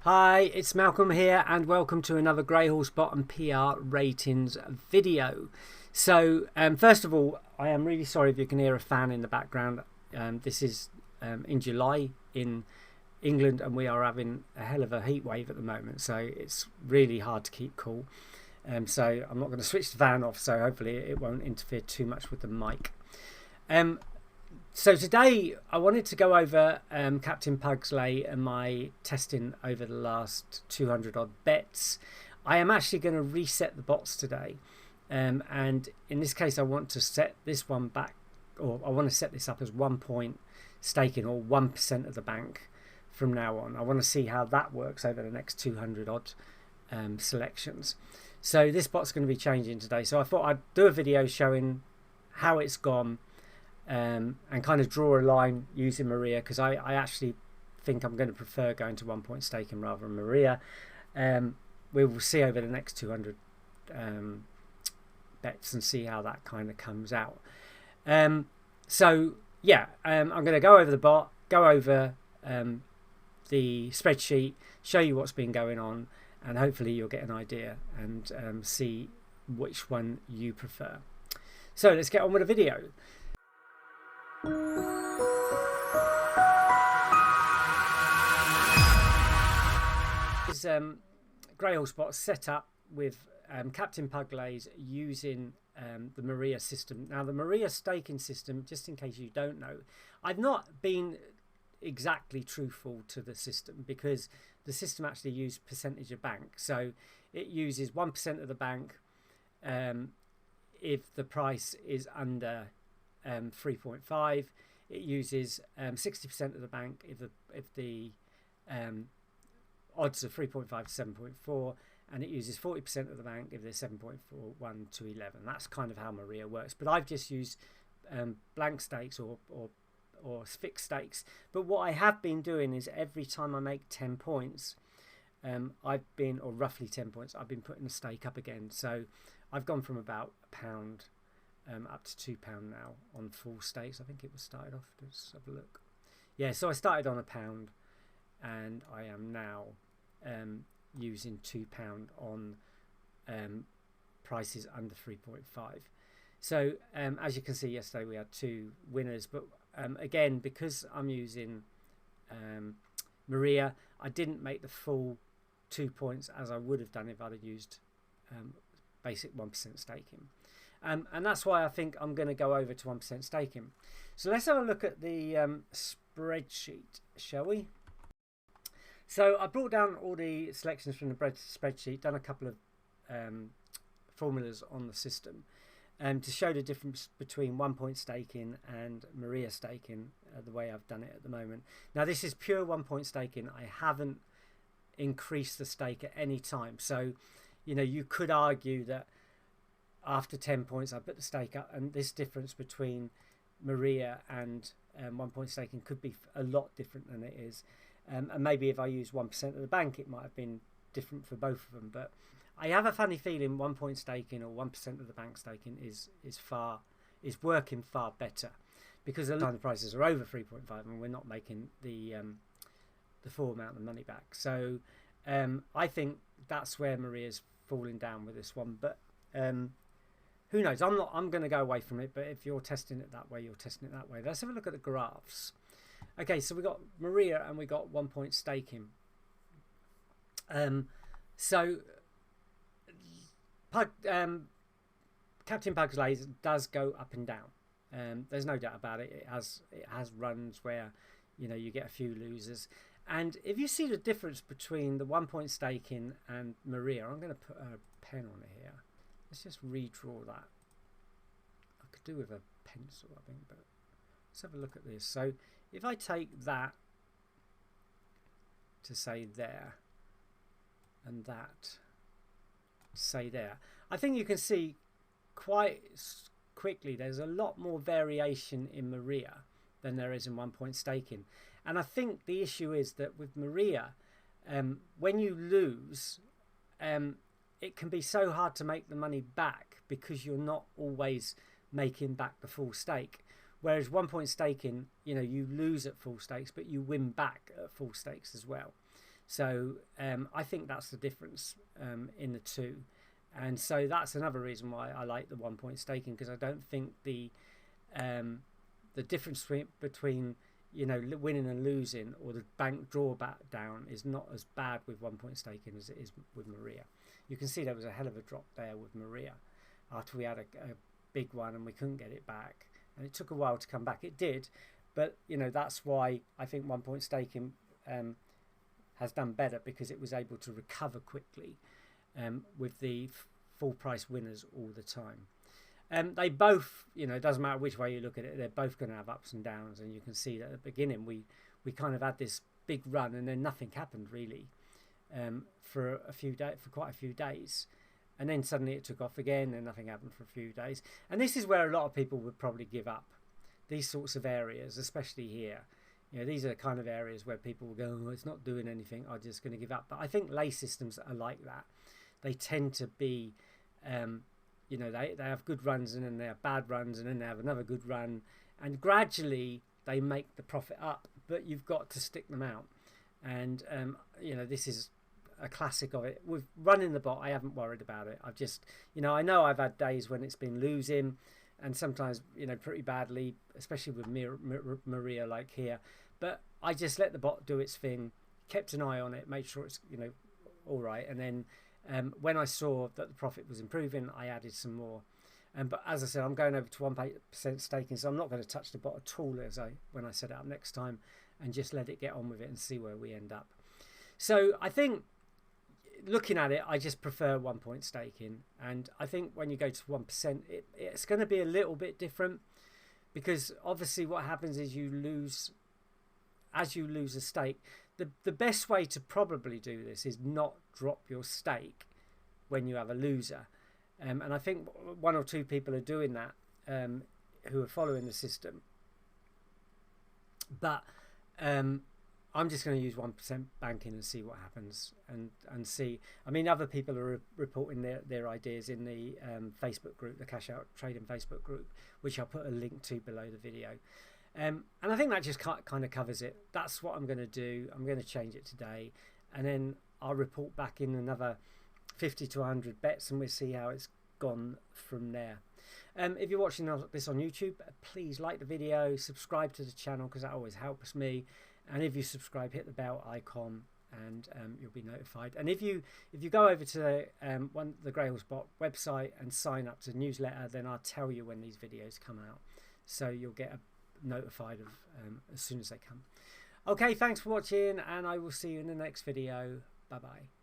Hi, it's Malcolm here and welcome to another Greyhorse bottom PR ratings video. So first of all, I am really sorry if you can hear a fan in the background. This is in July in England and we are having a hell of a heat wave at the moment, so it's really hard to keep cool. So I'm not going to switch the fan off, so hopefully it won't interfere too much with the mic. So today I wanted to go over Capt Pug Lays and my testing over the last 200 odd bets. I am actually going to reset the bots today, and in this case I want to set this one back, or I want to set this up as 1 point staking, or 1% of the bank from now on. I want to see how that works over the next 200 odd selections. So this bot's going to be changing today, so I thought I'd do a video showing how it's gone. And kind of draw a line using Maria, because I actually think I'm going to prefer going to 1 point staking rather than Maria. We will see over the next 200 bets and see how that kind of comes out. So yeah, I'm going to go over the bot, go over the spreadsheet, show you what's been going on, and hopefully you'll get an idea and see which one you prefer. So let's get on with the video. Is Greyhorse bot set up with Capt Pug Lays using the Maria system. Now the Maria staking system, just in case you don't know, I've not been exactly truthful to the system, because the system actually uses percentage of bank. So it uses 1% of the bank if the price is under 3.5. It uses 60% of the bank if the odds are 3.5 to 7.4, and it uses 40% of the bank if they're 7.41 to 11. That's kind of how Maria works, but I've just used blank stakes or fixed stakes. But what I have been doing is every time I make 10 points, or roughly 10 points, I've been putting a stake up again. So I've gone from about £1 up to £2 now on full stakes. I think it was started off. Let's have a look. Yeah, so I started on £1 and I am now using £2 on prices under 3.5. So as you can see, yesterday we had 2 winners, but again, because I'm using Maria, I didn't make the full 2 points as I would have done if I'd have used basic 1% staking. And that's why I think I'm going to go over to 1% staking. So let's have a look at the spreadsheet, shall we? So I brought down all the selections from the spreadsheet, done a couple of formulas on the system to show the difference between 1 point staking and Maria staking, the way I've done it at the moment. Now this is pure 1 point staking. I haven't increased the stake at any time. So, you know, you could argue that after 10 points I put the stake up, and this difference between Maria and 1 point staking could be a lot different than it is. And maybe if I use 1% of the bank, it might have been different for both of them. But I have a funny feeling 1 point staking or 1% of the bank staking is working far better, because a lot of the prices are over 3.5 and we're not making the full amount of money back. So I think that's where Maria's falling down with this one. But who knows? I'm going to go away from it, but if you're testing it that way, you're testing it that way. Let's have a look at the graphs. Okay, so we got Maria and we got 1 point staking. So Capt Pug Lays does go up and down. There's no doubt about it. It has runs where, you know, you get a few losers. And if you see the difference between the 1 point staking and Maria, I'm going to put a pen on it here. Let's just redraw that. I could do with a pencil, I think, but let's have a look at this. So if I take that to say there, and that say there, I think you can see quite quickly there's a lot more variation in Maria than there is in 1 point staking. And I think the issue is that with Maria, when you lose, it can be so hard to make the money back because you're not always making back the full stake. Whereas 1 point staking, you know, you lose at full stakes, but you win back at full stakes as well. So I think that's the difference in the two. And so that's another reason why I like the 1 point staking, because I don't think the difference between winning and losing, or the bank drawback down, is not as bad with 1 point staking as it is with Maria. You can see there was a hell of a drop there with Maria after we had a big one and we couldn't get it back, and it took a while to come back. It did, but that's why I think 1 point staking has done better, because it was able to recover quickly with the full price winners all the time. They both, it doesn't matter which way you look at it, they're both going to have ups and downs. And you can see that at the beginning we kind of had this big run, and then nothing happened really for quite a few days, and then suddenly it took off again and nothing happened for a few days. And this is where a lot of people would probably give up. These sorts of areas, especially here, these are the kind of areas where people will go, oh, it's not doing anything, I'm just going to give up. But I think lay systems are like that. They tend to be they have good runs, and then they have bad runs, and then they have another good run, and gradually they make the profit up, but you've got to stick them out. And this is a classic of it. With running the bot, I haven't worried about it. I've just I know I've had days when it's been losing, and sometimes pretty badly, especially with Maria like here, but I just let the bot do its thing, kept an eye on it, made sure it's all right, and then when I saw that the profit was improving, I added some more. But as I said, I'm going over to 1% staking, so I'm not going to touch the bot at all when I set it up next time, and just let it get on with it and see where we end up. So I think, looking at it, I just prefer 1 point staking. And I think when you go to 1%, it's going to be a little bit different, because obviously what happens is as you lose a stake, the best way to probably do this is not drop your stake when you have a loser. And I think one or two people are doing that who are following the system. But I'm just going to use 1% banking and see what happens, and see. I mean, other people are reporting their ideas in the Facebook group, the Cash Out Trading Facebook group, which I'll put a link to below the video. And I think that just kind of covers it. That's what I'm going to do. I'm going to change it today, and then I'll report back in another 50 to 100 bets, and we'll see how it's gone from there. If you're watching this on YouTube, please like the video, subscribe to the channel, because that always helps me. And if you subscribe, hit the bell icon, and you'll be notified. And if you go over to the Greyhorse bot website and sign up to the newsletter, then I'll tell you when these videos come out, so you'll get notified of as soon as they come. Okay, thanks for watching, and I will see you in the next video. Bye bye.